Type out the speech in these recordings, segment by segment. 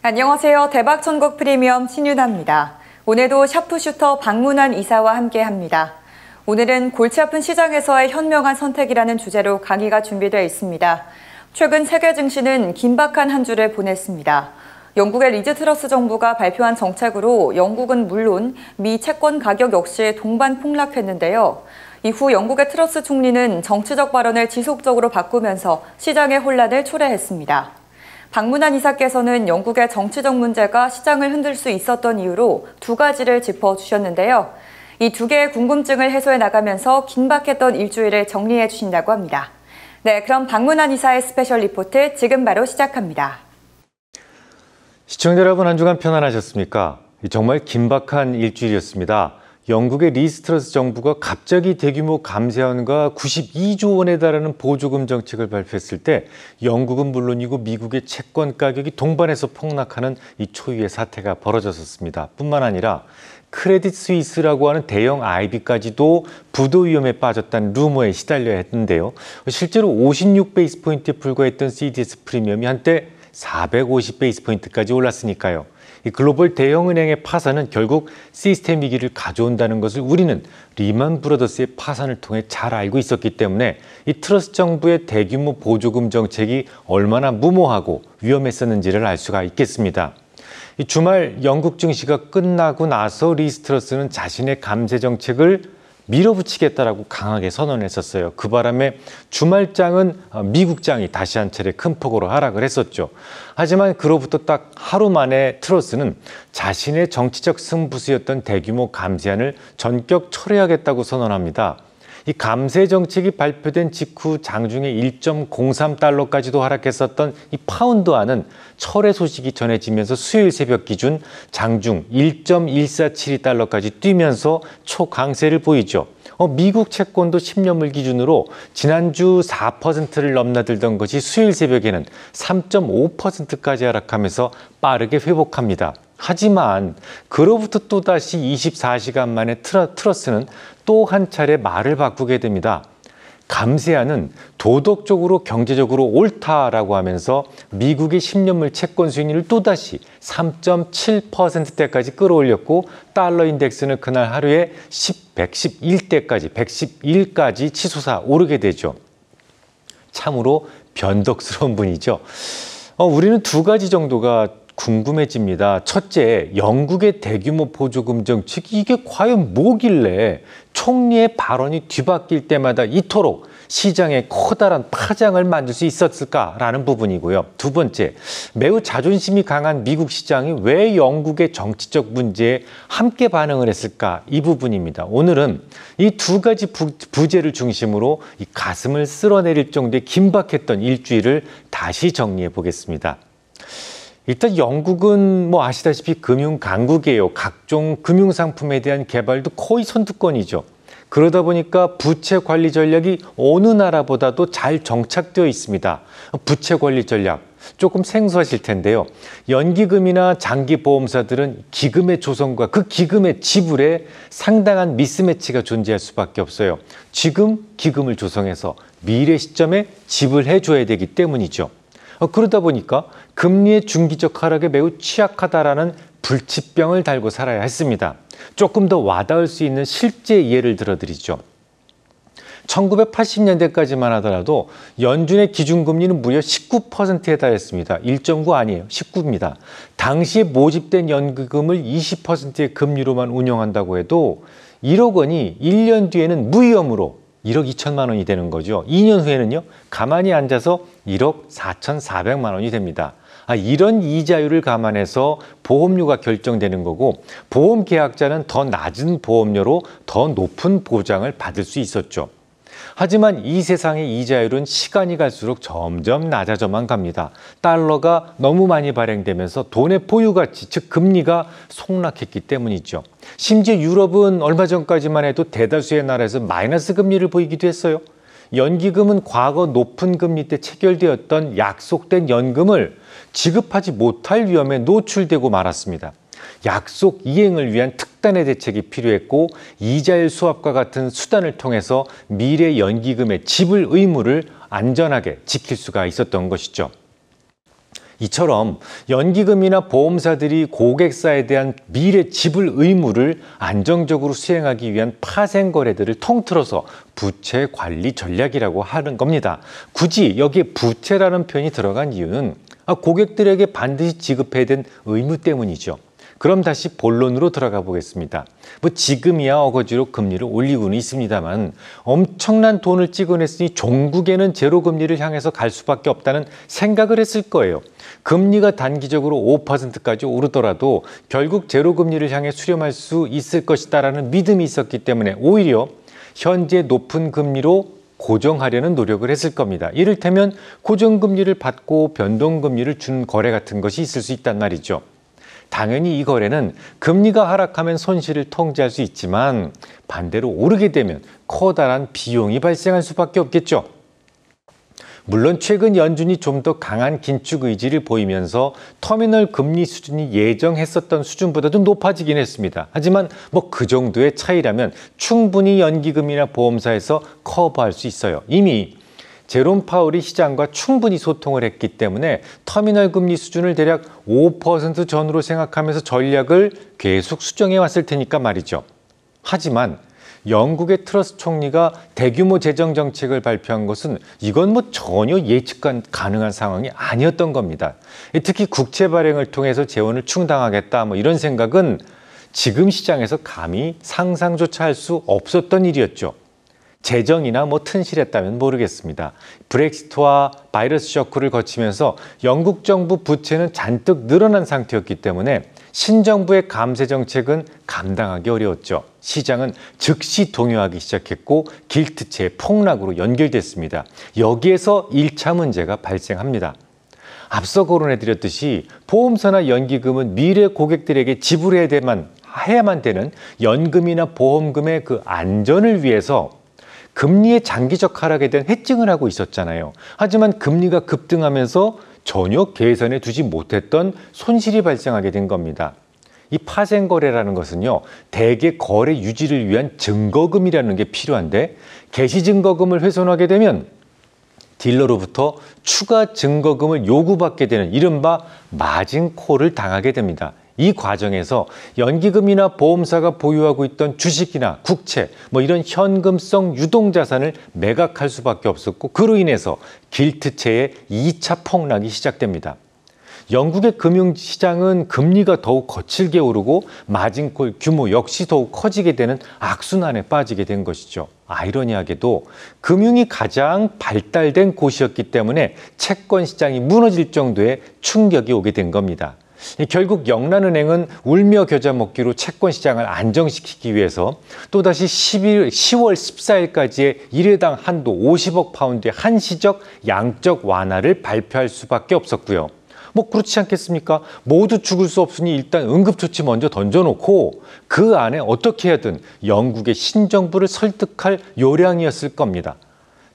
안녕하세요. 대박천국 프리미엄 신유나입니다. 오늘도 샤프슈터 박문환 이사와 함께합니다. 오늘은 골치 아픈 시장에서의 현명한 선택이라는 주제로 강의가 준비되어 있습니다. 최근 세계 증시는 긴박한 한 주를 보냈습니다. 영국의 리즈 트러스 정부가 발표한 정책으로 영국은 물론 미 채권 가격 역시 동반 폭락했는데요. 이후 영국의 트러스 총리는 정치적 발언을 지속적으로 바꾸면서 시장의 혼란을 초래했습니다. 박문환 이사께서는 영국의 정치적 문제가 시장을 흔들 수 있었던 이유로 두 가지를 짚어주셨는데요. 이 두 개의 궁금증을 해소해 나가면서 긴박했던 일주일을 정리해 주신다고 합니다. 네, 그럼 박문환 이사의 스페셜 리포트 지금 바로 시작합니다. 시청자 여러분, 한 주간 편안하셨습니까? 정말 긴박한 일주일이었습니다. 영국의 리즈 트러스 정부가 갑자기 대규모 감세안과 92조 원에 달하는 보조금 정책을 발표했을 때 영국은 물론이고 미국의 채권 가격이 동반해서 폭락하는 이 초유의 사태가 벌어졌었습니다. 뿐만 아니라 크레딧 스위스라고 하는 대형 IB까지도 부도 위험에 빠졌다는 루머에 시달려야 했는데요. 실제로 56베이스포인트에 불과했던 CDS 프리미엄이 한때 450베이스포인트까지 올랐으니까요. 이 글로벌 대형은행의 파산은 결국 시스템 위기를 가져온다는 것을 우리는 리만 브러더스의 파산을 통해 잘 알고 있었기 때문에 이 트러스 정부의 대규모 보조금 정책이 얼마나 무모하고 위험했었는지를 알 수가 있겠습니다. 이 주말 영국 증시가 끝나고 나서 리즈 트러스는 자신의 감세 정책을 밀어붙이겠다라고 강하게 선언했었어요. 그 바람에 주말장은 미국장이 다시 한 차례 큰 폭으로 하락을 했었죠. 하지만 그로부터 딱 하루 만에 트러스는 자신의 정치적 승부수였던 대규모 감세안을 전격 철회하겠다고 선언합니다. 이 감세 정책이 발표된 직후 장중에 1.03달러까지도 하락했었던 이 파운드화는 철회 소식이 전해지면서 수요일 새벽 기준 장중 1.1472달러까지 뛰면서 초강세를 보이죠. 미국 채권도 10년물 기준으로 지난주 4%를 넘나들던 것이 수요일 새벽에는 3.5%까지 하락하면서 빠르게 회복합니다. 하지만 그로부터 또다시 24시간 만에 트러스는 또 한 차례 말을 바꾸게 됩니다. 감세안은 도덕적으로 경제적으로 옳다라고 하면서 미국의 10년물 채권 수익률을 또다시 3.7%대까지 끌어올렸고 달러 인덱스는 그날 하루에 111대까지 치솟아 오르게 되죠. 참으로 변덕스러운 분이죠. 우리는 두 가지 정도가 궁금해집니다. 첫째, 영국의 대규모 보조금 정책, 이게 과연 뭐길래 총리의 발언이 뒤바뀔 때마다 이토록 시장에 커다란 파장을 만들 수 있었을까라는 부분이고요. 두 번째, 매우 자존심이 강한 미국 시장이 왜 영국의 정치적 문제에 함께 반응을 했을까, 이 부분입니다. 오늘은 이 두 가지 부재를 중심으로 이 가슴을 쓸어내릴 정도의 긴박했던 일주일을 다시 정리해 보겠습니다. 일단 영국은 아시다시피 금융 강국이에요. 각종 금융 상품에 대한 개발도 거의 선두권이죠. 그러다 보니까 부채 관리 전략이 어느 나라보다도 잘 정착되어 있습니다. 부채 관리 전략 조금 생소하실 텐데요. 연기금이나 장기보험사들은 기금의 조성과 그 기금의 지불에 상당한 미스매치가 존재할 수밖에 없어요. 지금 기금을 조성해서 미래 시점에 지불해 줘야 되기 때문이죠. 그러다 보니까 금리의 중기적 하락에 매우 취약하다라는 불치병을 달고 살아야 했습니다. 조금 더 와닿을 수 있는 실제 예를 들어드리죠. 1980년대까지만 하더라도 연준의 기준금리는 무려 19%에 달했습니다. 1.9 아니에요. 19입니다. 당시에 모집된 연기금을 20%의 금리로만 운영한다고 해도 1억 원이 1년 뒤에는 무위험으로 1억 2천만 원이 되는 거죠. 2년 후에는요, 가만히 앉아서 1억 4,400만 원이 됩니다. 이런 이자율을 감안해서 보험료가 결정되는 거고, 보험 계약자는 더 낮은 보험료로 더 높은 보장을 받을 수 있었죠. 하지만 이 세상의 이자율은 시간이 갈수록 점점 낮아져만 갑니다. 달러가 너무 많이 발행되면서 돈의 보유가치, 즉 금리가 폭락했기 때문이죠. 심지어 유럽은 얼마 전까지만 해도 대다수의 나라에서 마이너스 금리를 보이기도 했어요. 연기금은 과거 높은 금리 때 체결되었던 약속된 연금을 지급하지 못할 위험에 노출되고 말았습니다. 약속 이행을 위한 특단의 대책이 필요했고, 이자율 수합과 같은 수단을 통해서 미래 연기금의 지불 의무를 안전하게 지킬 수가 있었던 것이죠. 이처럼 연기금이나 보험사들이 고객사에 대한 미래 지불 의무를 안정적으로 수행하기 위한 파생 거래들을 통틀어서 부채 관리 전략이라고 하는 겁니다. 굳이 여기에 부채라는 표현이 들어간 이유는 고객들에게 반드시 지급해야 된 의무 때문이죠. 그럼 다시 본론으로 들어가 보겠습니다. 지금이야 어거지로 금리를 올리고는 있습니다만 엄청난 돈을 찍어냈으니 종국에는 제로 금리를 향해서 갈 수밖에 없다는 생각을 했을 거예요. 금리가 단기적으로 5%까지 오르더라도 결국 제로 금리를 향해 수렴할 수 있을 것이다라는 믿음이 있었기 때문에 오히려 현재 높은 금리로 고정하려는 노력을 했을 겁니다. 이를테면 고정금리를 받고 변동금리를 준 거래 같은 것이 있을 수 있단 말이죠. 당연히 이 거래는 금리가 하락하면 손실을 통제할 수 있지만 반대로 오르게 되면 커다란 비용이 발생할 수밖에 없겠죠. 물론 최근 연준이 좀 더 강한 긴축 의지를 보이면서 터미널 금리 수준이 예정했었던 수준보다 좀 높아지긴 했습니다. 하지만 그 정도의 차이라면 충분히 연기금이나 보험사에서 커버할 수 있어요. 이미 제롬 파월이 시장과 충분히 소통을 했기 때문에 터미널 금리 수준을 대략 5% 전후로 생각하면서 전략을 계속 수정해 왔을 테니까 말이죠. 하지만 영국의 트러스 총리가 대규모 재정 정책을 발표한 것은 이건 전혀 예측 가능한 상황이 아니었던 겁니다. 특히 국채 발행을 통해서 재원을 충당하겠다 이런 생각은 지금 시장에서 감히 상상조차 할 수 없었던 일이었죠. 재정이나 튼실했다면 모르겠습니다. 브렉시트와 바이러스 쇼크를 거치면서 영국 정부 부채는 잔뜩 늘어난 상태였기 때문에 신정부의 감세 정책은 감당하기 어려웠죠. 시장은 즉시 동요하기 시작했고 길트체의 폭락으로 연결됐습니다. 여기에서 1차 문제가 발생합니다. 앞서 거론해드렸듯이 보험사나 연기금은 미래 고객들에게 지불해야만 되는 연금이나 보험금의 그 안전을 위해서 금리의 장기적 하락에 대한 해증을 하고 있었잖아요. 하지만 금리가 급등하면서 전혀 계산해 두지 못했던 손실이 발생하게 된 겁니다. 이 파생거래라는 것은요, 대개 거래 유지를 위한 증거금이라는 게 필요한데 개시증거금을 훼손하게 되면 딜러로부터 추가 증거금을 요구받게 되는 이른바 마진콜을 당하게 됩니다. 이 과정에서 연기금이나 보험사가 보유하고 있던 주식이나 국채, 이런 현금성 유동자산을 매각할 수밖에 없었고 그로 인해서 길트체의 2차 폭락이 시작됩니다. 영국의 금융시장은 금리가 더욱 거칠게 오르고 마진콜 규모 역시 더욱 커지게 되는 악순환에 빠지게 된 것이죠. 아이러니하게도 금융이 가장 발달된 곳이었기 때문에 채권 시장이 무너질 정도의 충격이 오게 된 겁니다. 결국 영란은행은 울며 겨자 먹기로 채권 시장을 안정시키기 위해서 또다시 10월 14일까지의 일회당 한도 50억 파운드의 한시적 양적 완화를 발표할 수밖에 없었고요. 그렇지 않겠습니까? 모두 죽을 수 없으니 일단 응급조치 먼저 던져놓고 그 안에 어떻게 하든 영국의 신정부를 설득할 요량이었을 겁니다.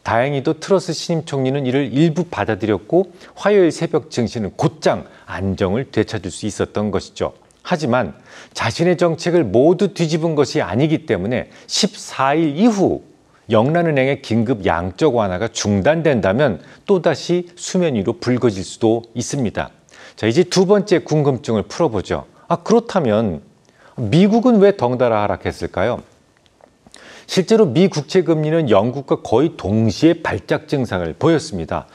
다행히도 트러스 신임 총리는 이를 일부 받아들였고 화요일 새벽 증시는 곧장 안정을 되찾을 수 있었던 것이죠. 하지만 자신의 정책을 모두 뒤집은 것이 아니기 때문에 14일 이후 영란은행의 긴급 양적 완화가 중단된다면 또다시 수면 위로 불거질 수도 있습니다. 자, 이제 두 번째 궁금증을 풀어보죠. 그렇다면 미국은 왜 덩달아 하락했을까요? 실제로 미 국채 금리는 영국과 거의 동시에 발작 증상을 보였습니다.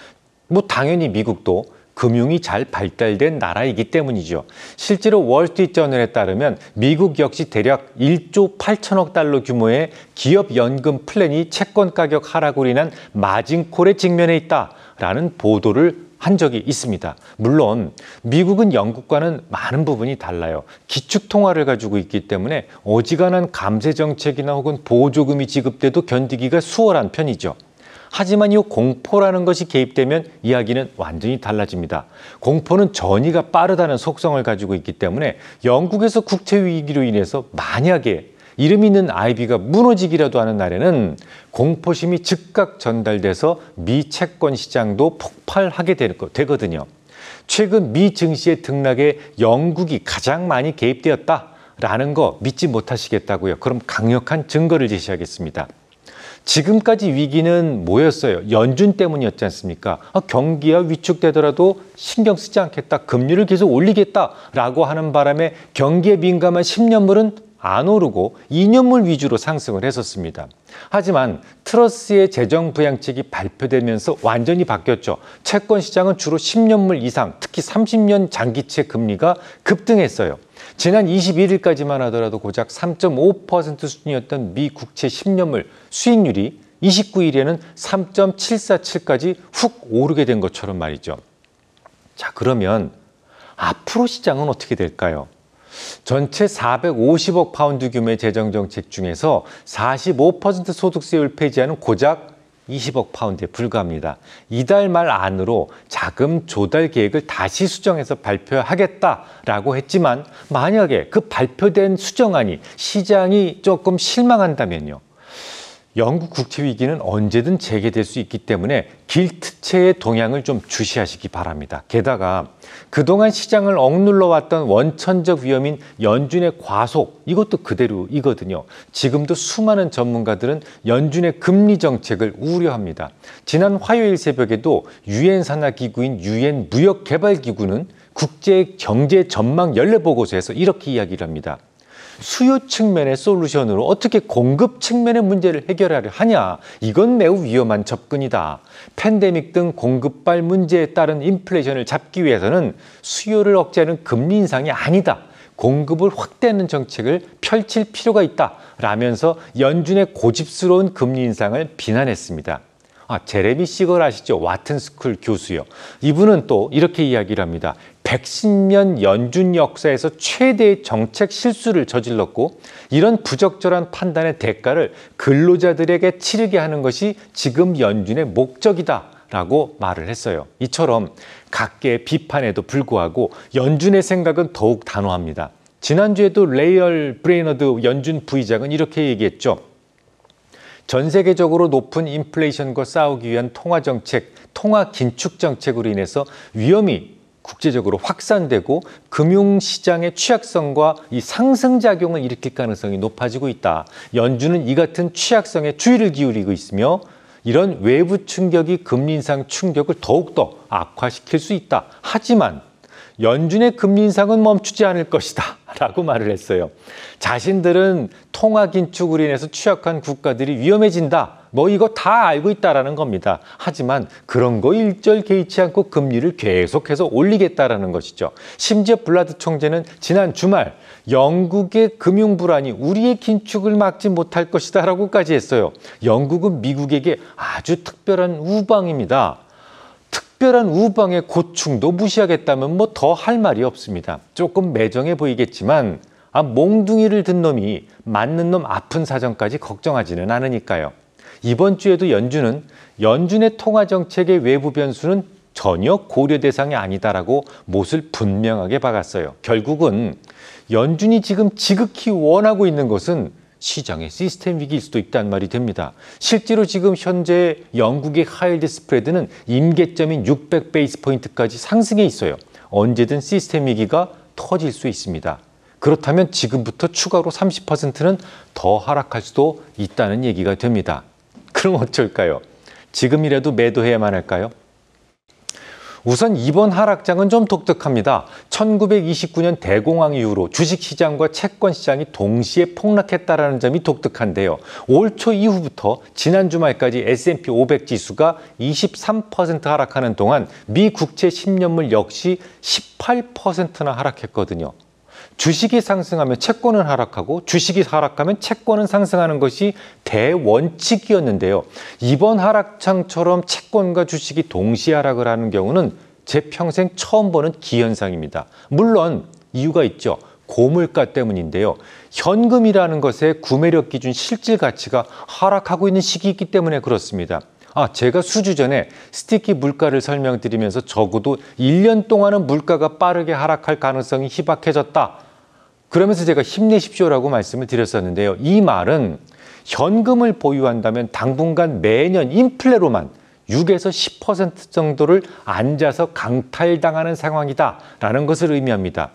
당연히 미국도 금융이 잘 발달된 나라이기 때문이죠. 실제로 월스트리트저널에 따르면 미국 역시 대략 1조 8천억 달러 규모의 기업 연금 플랜이 채권 가격 하락으로 인한 마진콜에 직면해 있다라는 보도를 한 적이 있습니다. 물론 미국은 영국과는 많은 부분이 달라요. 기축통화를 가지고 있기 때문에 어지간한 감세 정책이나 혹은 보조금이 지급돼도 견디기가 수월한 편이죠. 하지만 이 공포라는 것이 개입되면 이야기는 완전히 달라집니다. 공포는 전이가 빠르다는 속성을 가지고 있기 때문에 영국에서 국채 위기로 인해서 만약에 이름 있는 아이비가 무너지기라도 하는 날에는 공포심이 즉각 전달돼서 미 채권 시장도 폭발하게 되거든요. 최근 미 증시의 등락에 영국이 가장 많이 개입되었다라는 거 믿지 못하시겠다고요? 그럼 강력한 증거를 제시하겠습니다. 지금까지 위기는 뭐였어요? 연준 때문이었지 않습니까? 경기가 위축되더라도 신경 쓰지 않겠다. 금리를 계속 올리겠다라고 하는 바람에 경기에 민감한 10년물은 안 오르고 2년물 위주로 상승을 했었습니다. 하지만 트러스의 재정 부양책이 발표되면서 완전히 바뀌었죠. 채권 시장은 주로 10년물 이상, 특히 30년 장기채 금리가 급등했어요. 지난 21일까지만 하더라도 고작 3.5% 수준이었던 미 국채 10년물 수익률이 29일에는 3.747까지 훅 오르게 된 것처럼 말이죠. 자, 그러면 앞으로 시장은 어떻게 될까요? 전체 450억 파운드 규모의 재정정책 중에서 45% 소득세율 폐지하는 고작 20억 파운드에 불과합니다. 이달 말 안으로 자금 조달 계획을 다시 수정해서 발표하겠다라고 했지만 만약에 그 발표된 수정안이 시장이 조금 실망한다면요. 영국 국채 위기는 언제든 재개될 수 있기 때문에 길트체의 동향을 좀 주시하시기 바랍니다. 게다가 그동안 시장을 억눌러 왔던 원천적 위험인 연준의 과속, 이것도 그대로이거든요. 지금도 수많은 전문가들은 연준의 금리 정책을 우려합니다. 지난 화요일 새벽에도 유엔 산하 기구인 유엔 무역개발기구는 국제 경제 전망 연례 보고서에서 이렇게 이야기를 합니다. 수요 측면의 솔루션으로 어떻게 공급 측면의 문제를 해결하려 하냐? 이건 매우 위험한 접근이다. 팬데믹 등 공급발 문제에 따른 인플레이션을 잡기 위해서는 수요를 억제하는 금리 인상이 아니다. 공급을 확대하는 정책을 펼칠 필요가 있다. 라면서 연준의 고집스러운 금리 인상을 비난했습니다. 제레미 시걸 아시죠? 와튼스쿨 교수요. 이분은 또 이렇게 이야기를 합니다. 110년 연준 역사에서 최대의 정책 실수를 저질렀고 이런 부적절한 판단의 대가를 근로자들에게 치르게 하는 것이 지금 연준의 목적이다 라고 말을 했어요. 이처럼 각계의 비판에도 불구하고 연준의 생각은 더욱 단호합니다. 지난주에도 레이얼 브레이너드 연준 부의장은 이렇게 얘기했죠. 전 세계적으로 높은 인플레이션과 싸우기 위한 통화정책, 통화긴축정책으로 인해서 위험이 국제적으로 확산되고 금융시장의 취약성과 이 상승작용을 일으킬 가능성이 높아지고 있다. 연준은 이 같은 취약성에 주의를 기울이고 있으며 이런 외부 충격이 금리 인상 충격을 더욱더 악화시킬 수 있다. 하지만 연준의 금리 인상은 멈추지 않을 것이다 라고 말을 했어요. 자신들은 통화 긴축으로 인해서 취약한 국가들이 위험해진다. 이거 다 알고 있다라는 겁니다. 하지만 그런 거 일절 개의치 않고 금리를 계속해서 올리겠다라는 것이죠. 심지어 블라드 총재는 지난 주말 영국의 금융 불안이 우리의 긴축을 막지 못할 것이다 라고까지 했어요. 영국은 미국에게 아주 특별한 우방입니다. 특별한 우방의 고충도 무시하겠다면 더 할 말이 없습니다. 조금 매정해 보이겠지만 몽둥이를 든 놈이 맞는 놈 아픈 사정까지 걱정하지는 않으니까요. 이번 주에도 연준의 통화정책의 외부 변수는 전혀 고려 대상이 아니다라고 못을 분명하게 박았어요. 결국은 연준이 지금 지극히 원하고 있는 것은 시장의 시스템 위기일 수도 있다는 말이 됩니다. 실제로 지금 현재 영국의 하이힐드 스프레드는 임계점인 600베이스 포인트까지 상승해 있어요. 언제든 시스템 위기가 터질 수 있습니다. 그렇다면 지금부터 추가로 30%는 더 하락할 수도 있다는 얘기가 됩니다. 그럼 어쩔까요? 지금이라도 매도해야만 할까요? 우선 이번 하락장은 좀 독특합니다. 1929년 대공황 이후로 주식시장과 채권시장이 동시에 폭락했다는 점이 독특한데요. 올 초 이후부터 지난 주말까지 S&P 500 지수가 23% 하락하는 동안 미 국채 10년물 역시 18%나 하락했거든요. 주식이 상승하면 채권은 하락하고 주식이 하락하면 채권은 상승하는 것이 대원칙이었는데요. 이번 하락장처럼 채권과 주식이 동시에 하락을 하는 경우는 제 평생 처음 보는 기현상입니다. 물론 이유가 있죠. 고물가 때문인데요. 현금이라는 것의 구매력 기준 실질 가치가 하락하고 있는 시기이기 때문에 그렇습니다. 제가 수주 전에 스티키 물가를 설명드리면서 적어도 1년 동안은 물가가 빠르게 하락할 가능성이 희박해졌다. 그러면서 제가 힘내십시오라고 말씀을 드렸었는데요. 이 말은 현금을 보유한다면 당분간 매년 인플레로만 6에서 10% 정도를 앉아서 강탈당하는 상황이다라는 것을 의미합니다.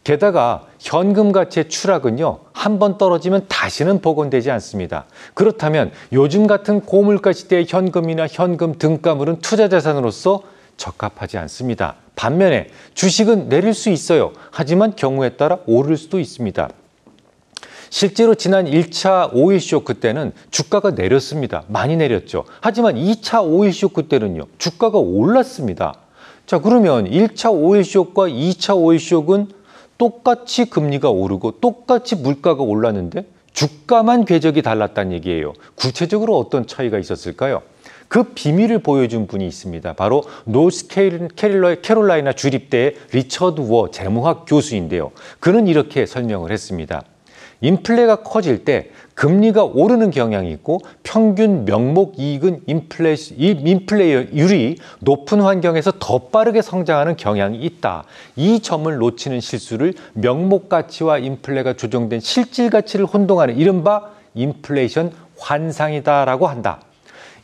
게다가 현금 가치의 추락은요, 한번 떨어지면 다시는 복원되지 않습니다. 그렇다면 요즘 같은 고물가 시대의 현금이나 현금 등가물은 투자 자산으로서 적합하지 않습니다. 반면에 주식은 내릴 수 있어요. 하지만 경우에 따라 오를 수도 있습니다. 실제로 지난 1차 오일 쇼크 때는 주가가 내렸습니다. 많이 내렸죠. 하지만 2차 오일 쇼크 때는요, 주가가 올랐습니다. 자, 그러면 1차 오일 쇼크와 2차 오일 쇼크는 똑같이 금리가 오르고 똑같이 물가가 올랐는데 주가만 궤적이 달랐다는 얘기예요. 구체적으로 어떤 차이가 있었을까요? 그 비밀을 보여준 분이 있습니다. 바로 노스캐롤라이나 주립대의 리처드 워 재무학 교수인데요. 그는 이렇게 설명을 했습니다. 인플레가 커질 때 금리가 오르는 경향이 있고 평균 명목 이익은 인플레이율이 높은 환경에서 더 빠르게 성장하는 경향이 있다. 이 점을 놓치는 실수를 명목 가치와 인플레가 조정된 실질 가치를 혼동하는 이른바 인플레이션 환상이다라고 한다.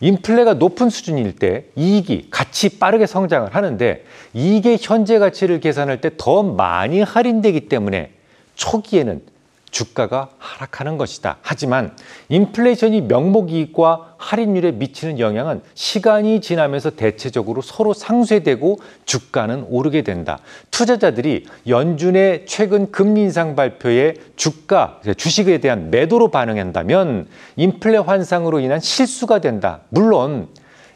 인플레가 높은 수준일 때 이익이 같이 빠르게 성장을 하는데 이익의 현재 가치를 계산할 때 더 많이 할인되기 때문에 초기에는 주가가 하락하는 것이다. 하지만 인플레이션이 명목이익과 할인율에 미치는 영향은 시간이 지나면서 대체적으로 서로 상쇄되고 주가는 오르게 된다. 투자자들이 연준의 최근 금리 인상 발표에 주식에 대한 매도로 반응한다면 인플레 환상으로 인한 실수가 된다. 물론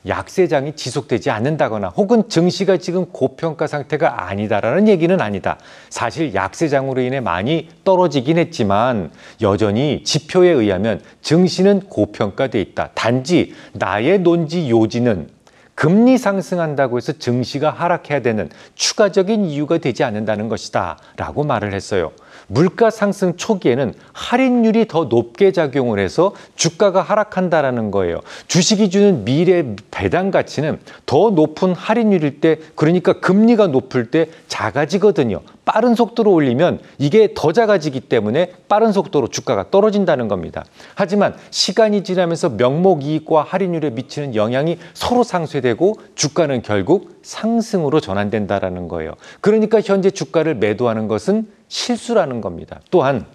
약세장이 지속되지 않는다거나 혹은 증시가 지금 고평가 상태가 아니다라는 얘기는 아니다. 사실 약세장으로 인해 많이 떨어지긴 했지만 여전히 지표에 의하면 증시는 고평가돼 있다. 단지 나의 논지 요지는 금리 상승한다고 해서 증시가 하락해야 되는 추가적인 이유가 되지 않는다는 것이다 라고 말을 했어요. 물가 상승 초기에는 할인율이 더 높게 작용을 해서 주가가 하락한다라는 거예요. 주식이 주는 미래 배당 가치는 더 높은 할인율일 때, 그러니까 금리가 높을 때 작아지거든요. 빠른 속도로 올리면 이게 더 작아지기 때문에 빠른 속도로 주가가 떨어진다는 겁니다. 하지만 시간이 지나면서 명목 이익과 할인율에 미치는 영향이 서로 상쇄되고 주가는 결국 상승으로 전환된다는 거예요. 그러니까 현재 주가를 매도하는 것은 실수라는 겁니다. 또한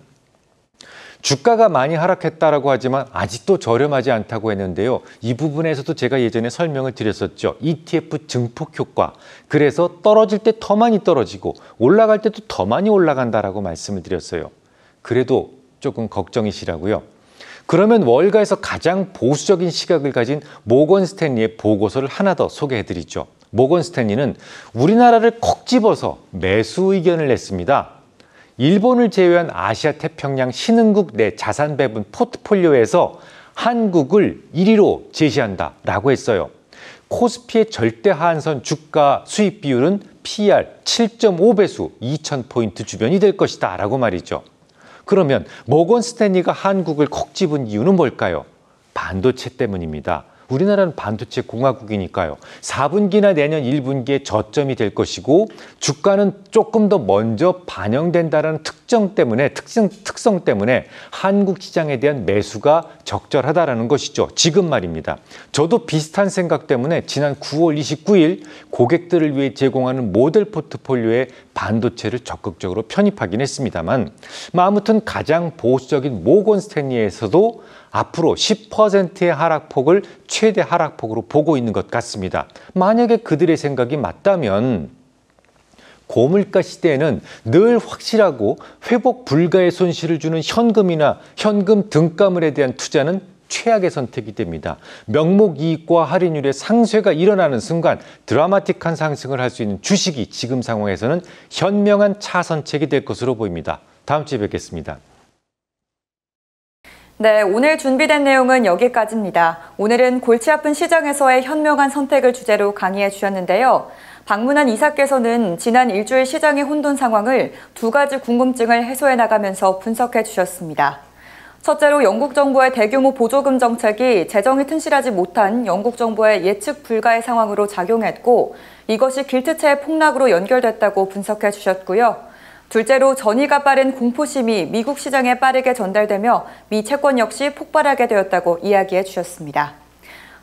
주가가 많이 하락했다라고 하지만 아직도 저렴하지 않다고 했는데요. 이 부분에서도 제가 예전에 설명을 드렸었죠. ETF 증폭 효과. 그래서 떨어질 때 더 많이 떨어지고 올라갈 때도 더 많이 올라간다라고 말씀을 드렸어요. 그래도 조금 걱정이시라고요. 그러면 월가에서 가장 보수적인 시각을 가진 모건 스탠리의 보고서를 하나 더 소개해드리죠. 모건 스탠리는 우리나라를 콕 집어서 매수 의견을 냈습니다. 일본을 제외한 아시아 태평양 신흥국 내 자산 배분 포트폴리오에서 한국을 1위로 제시한다라고 했어요. 코스피의 절대 하한선 주가 수익 비율은 PER 7.5배수 2,000포인트 주변이 될 것이다 라고 말이죠. 그러면 모건 스탠리가 한국을 콕 집은 이유는 뭘까요? 반도체 때문입니다. 우리나라는 반도체 공화국이니까요. 4분기나 내년 1분기에 저점이 될 것이고 주가는 조금 더 먼저 반영된다는 특성 때문에 한국 시장에 대한 매수가 적절하다라는 것이죠. 지금 말입니다. 저도 비슷한 생각 때문에 지난 9월 29일 고객들을 위해 제공하는 모델 포트폴리오에 반도체를 적극적으로 편입하긴 했습니다만 아무튼 가장 보수적인 모건 스탠리에서도 앞으로 10%의 하락폭을 최대 하락폭으로 보고 있는 것 같습니다. 만약에 그들의 생각이 맞다면 고물가 시대에는 늘 확실하고 회복 불가의 손실을 주는 현금이나 현금 등가물에 대한 투자는 최악의 선택이 됩니다. 명목 이익과 할인율의 상쇄가 일어나는 순간 드라마틱한 상승을 할 수 있는 주식이 지금 상황에서는 현명한 차선책이 될 것으로 보입니다. 다음 주에 뵙겠습니다. 네, 오늘 준비된 내용은 여기까지입니다. 오늘은 골치 아픈 시장에서의 현명한 선택을 주제로 강의해 주셨는데요. 박문환 이사께서는 지난 일주일 시장의 혼돈 상황을 두 가지 궁금증을 해소해 나가면서 분석해 주셨습니다. 첫째로 영국 정부의 대규모 보조금 정책이 재정이 튼실하지 못한 영국 정부의 예측 불가의 상황으로 작용했고 이것이 길트체의 폭락으로 연결됐다고 분석해 주셨고요. 둘째로 전이가 빠른 공포심이 미국 시장에 빠르게 전달되며 미 채권 역시 폭발하게 되었다고 이야기해 주셨습니다.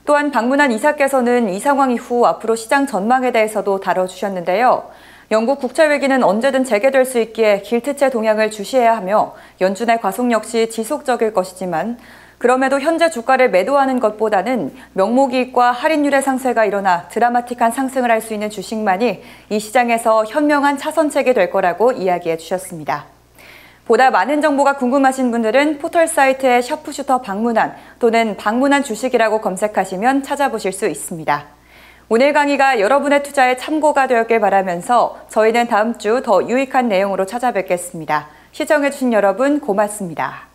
또한 박문환 이사께서는 이 상황 이후 앞으로 시장 전망에 대해서도 다뤄주셨는데요. 영국 국채위기는 언제든 재개될 수 있기에 길트채 동향을 주시해야 하며 연준의 과속 역시 지속적일 것이지만 그럼에도 현재 주가를 매도하는 것보다는 명목이익과 할인율의 상쇄가 일어나 드라마틱한 상승을 할 수 있는 주식만이 이 시장에서 현명한 차선책이 될 거라고 이야기해 주셨습니다. 보다 많은 정보가 궁금하신 분들은 포털 사이트에 샤프슈터 방문한 또는 방문한 주식이라고 검색하시면 찾아보실 수 있습니다. 오늘 강의가 여러분의 투자에 참고가 되었길 바라면서 저희는 다음 주 더 유익한 내용으로 찾아뵙겠습니다. 시청해주신 여러분 고맙습니다.